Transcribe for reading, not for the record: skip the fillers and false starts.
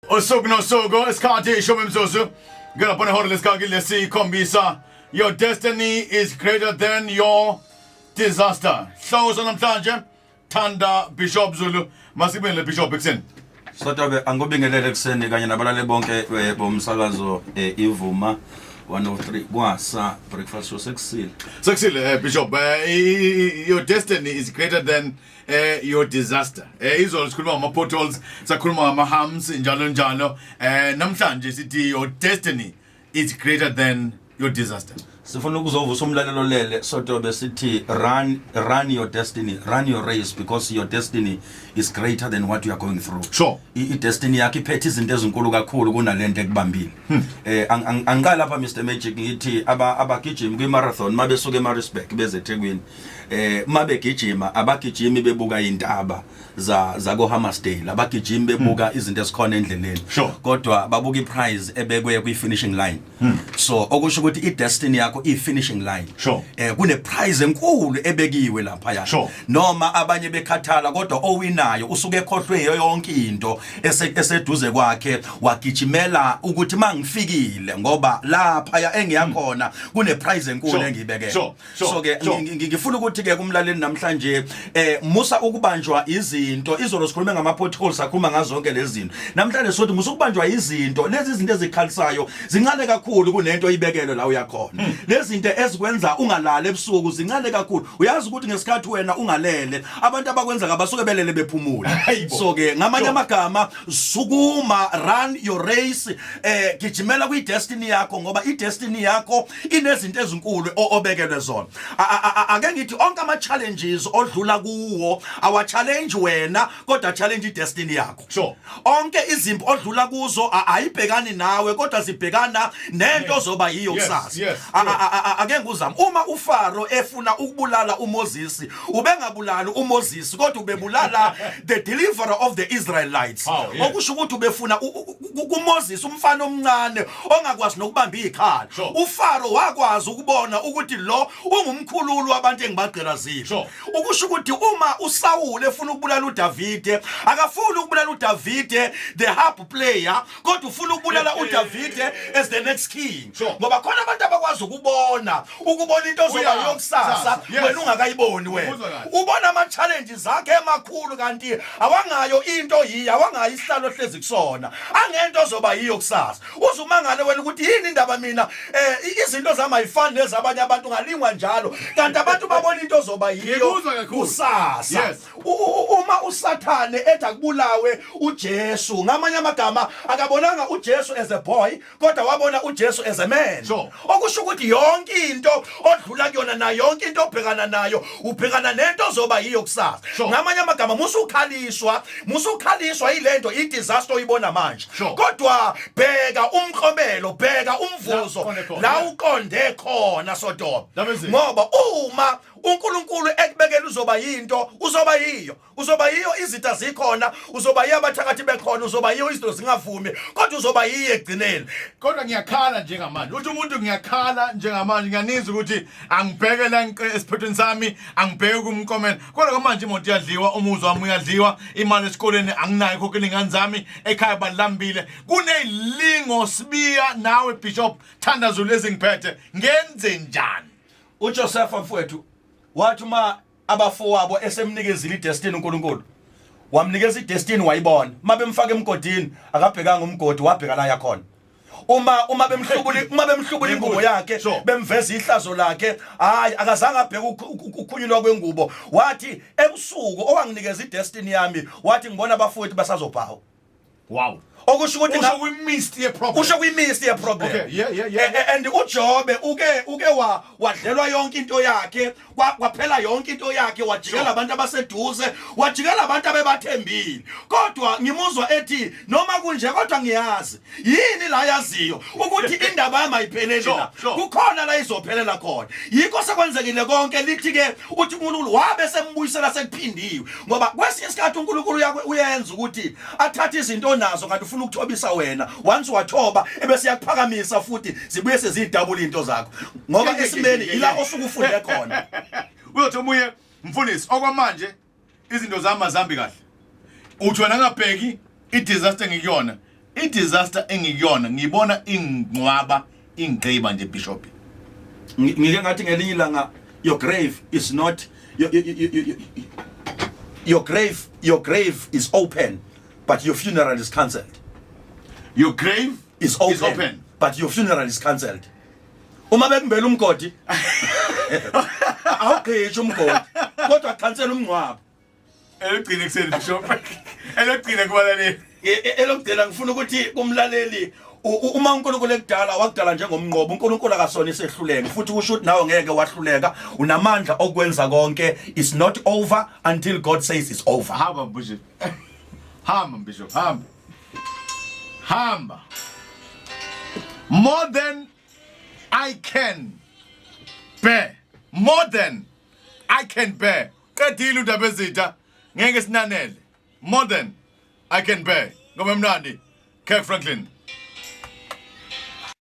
Usuku nosuku isikhathi isho imzuzu ngelapha nehora lesikhathi lesikhombisa. Your destiny is greater than your disaster. Hloko namhlanje Thanda Bishop Zulu masibele Bishop ekseni. Sotabe angobingelele ekseni kanye nabalale bonke bomsakazo ivuma 103 kwasa breakfast show sexile Bishop your destiny is greater than your disaster. Izolo sikhuluma ngama potholes, sakhuluma ngama hams njalo njalo. Namhlanje sithi your destiny is greater than your disaster. Sifuna ukuzovusa umlalelo lele sotobe sithi run your destiny, run your race, because your destiny is greater than what you are going through. Sure. I destiny yakhe iphethe izinto ezinkulu kakhulu kunalento ekubambile. Angiqala lapha Mr Magic ngithi abagijimi kwi marathon mabesuka eMaritzburg beze eThekwini. Mabegijima abagijimi bebuka indaba za ko Hammersdale, abagijimi bebuka izinto ezikhona endleleni. Sure. Kodwa babuka iprize ebekwe kwi finishing line. So okusho ukuthi I destiny yakho I finishing line. Sure. Kune prize enkulu ebekiwe lapha ya. Sure. Noma abanye bekhathala kodwa owinayo usuke ekhohlwe yonke into eseduze kwakhe wagijimela ukuthi mangifikile ngoba lapha ya engiyakhona kune prize enkulu engibekele. So ke ngifuna ukuthi ke kumlaleli namhlanje musa ukubanjwa izinto izolo sikhulume ngama potholes sakhuluma ngazo zonke lezi zinto. Namhlanje sothi musa ukubanjwa izinto lezi zinto ezikhalisayo zincane kakhulu kunento oyibekele la uyakhona. Lezi zinto ezikwenza ungalala ebusuku zincane kakhulu. Uyazi ukuthi ngesikhathi wena ungalele abantu abakwenza kabasuke belele bephumula. So ke ngamanye amagama sukuma, run your race, gijimela kwi destiny yakho ngoba I destiny yakho inezinto ezinkulu obekelwe zona. Ake ngithi onke ama challenges odlula kuwo awa challenge wena kodwa challenge I destiny yakho. Sure. Onke izimpi odlula kuzo ayibhekani nawe kodwa zibhekana nento zoba yiyo kusasa. Ake nguzama uma uFaro efuna ukubulala uMoses ubengabulali uMoses kodwa ubebulala the deliverer of the Israelites. Okusho ukuthi ubefuna uMoses umfana omncane ongakwazi nokubamba ikhala. uFaro wakwazi ukubona ukuthi lo ungumkhululu wabantu engibagqilazile. Ukusho ukuthi uma uSaul efuna ukubulala uDavide akafuni ukubulala uDavide the harp player kodwa ufuna ukubulala uDavide as the next king. Ngoba khona abantu abakwazi ukubona into zoba yokusasa wena ungakayiboni wena. Ubona ama challenges akhe emakhulu kanti awangayo into awangayo isihlalo hlezi kusona. Angento zoba yiyo kusasa. Uzumangale wena ukuthi yini indaba mina izinto zami ayifani nezabanye abantu ngalingwa njalo kanti abantu babona into zoba yiyo kusasa. Uma uSathane ethi akubulawe uJesu ngamanye amagama akabonanga uJesu as a boy kodwa wabona uJesu as a man. Okusho ukuthi yonke into odlula kuyona na yonke into obhekana nayo ubhekana nento zoba yiyo kusasa. Ngamanye amagama musukhaliswa ilento I disaster oyibona manje. Kodwa bheka umklomelo, bheka umvuzo la uqonde khona sodoba. Ngoba uma uNkulunkulu ekubekela uzoba yiyo izitha zikhona uzoba yiyo abathakathi bekhona uzoba yiyo izinto zingavumi kodwa uzoba yiyo egcineni. Kodwa ngiyakhala njengamanje uthi umuntu ngiyakhala njengamanje ngiyanizwa ukuthi angibhekela esiphethweni sami angibheke kumkomelo kodwa manje imoto iyadliwa umuzwa wami uyadliwa imali esikoleni anginayo khokhela ingane zami ekhaya balambile kunezilingo sibiya nawe Bishop Thanda Zulu ezingiphethe ngenze njani. uJoseph mfowethu wathi uma abafowabo esemnikezile idestiny uNkulunkulu wamnikeza idestiny wayibona mabemfaka emgodini akabhekanga umgodi wabheka la yakhona. Uma bemhlubula ingubo yakhe bemveza ihlazo lakhe hayi akazange abheke ukukhunyulwa kwengubo wathi ebusuku owanginikeza idestiny yami wathi ngibona abafowethu basazobhawa. Wow. Okusho ukuthi we missed a problem. Usho we missed a problem. Okay, yeah. And uJobe uke wadlelwa yonke into yakhe, kwaphela yonke into yakhe wajikela abantu abaseduze, wajikela abantu abebathembile. Kodwa ngimuzwa ethi noma kunje kodwa ngiyazi. Yini la yaziyo ukuthi indaba yami ayipheleli la. Kukhona la izophelela khona. Yikho sekwenzekile konke lithi ke uthi uNkulunkulu wabe sembuyisela sekuphindiwe. Ngoba kwesinye isikhathi uNkulunkulu yakhe uyenza ukuthi athathe izinto nazo kanti ufuna ukuthobisa wena once wathoba ebese yakuphakamisa futhi zibuye sezidabula into zakho ngoba esimeni ila osuku ufunde khona. Uyothi omunye mfundisi okwamanje izinto zami azambi kahle uthi wena ngabheki I disaster ngikuyona I-disaster engiyona ngibona ingcwaba ingqiba nje bishop. Ngike ngathi ngelinye ilanga your grave is not your grave is open but your funeral is cancelled. Your grave is open but your funeral is cancelled. Uma bekumbela umgodi awugqisha umgodi kodwa cancel umngcwabo. Elugcina kuseni bishop. Elugcina kubalaleli. Elokugcina ngifuna ukuthi kumlaleli uma uNkulunkulu ekudala wakudala njengomnqobo uNkulunkulu akasona isehluleke futhi kusho ukuthi nawe ngeke wahluleka unamandla okwenza konke. It's not over until God says it's over. Hamba bishop. Hamba bishop. Hamba. More than I can bear. More than I can bear. Qedile udaba ezitha ngeke sinanele. More than I can bear. Ngoba mnandi Kirk Franklin.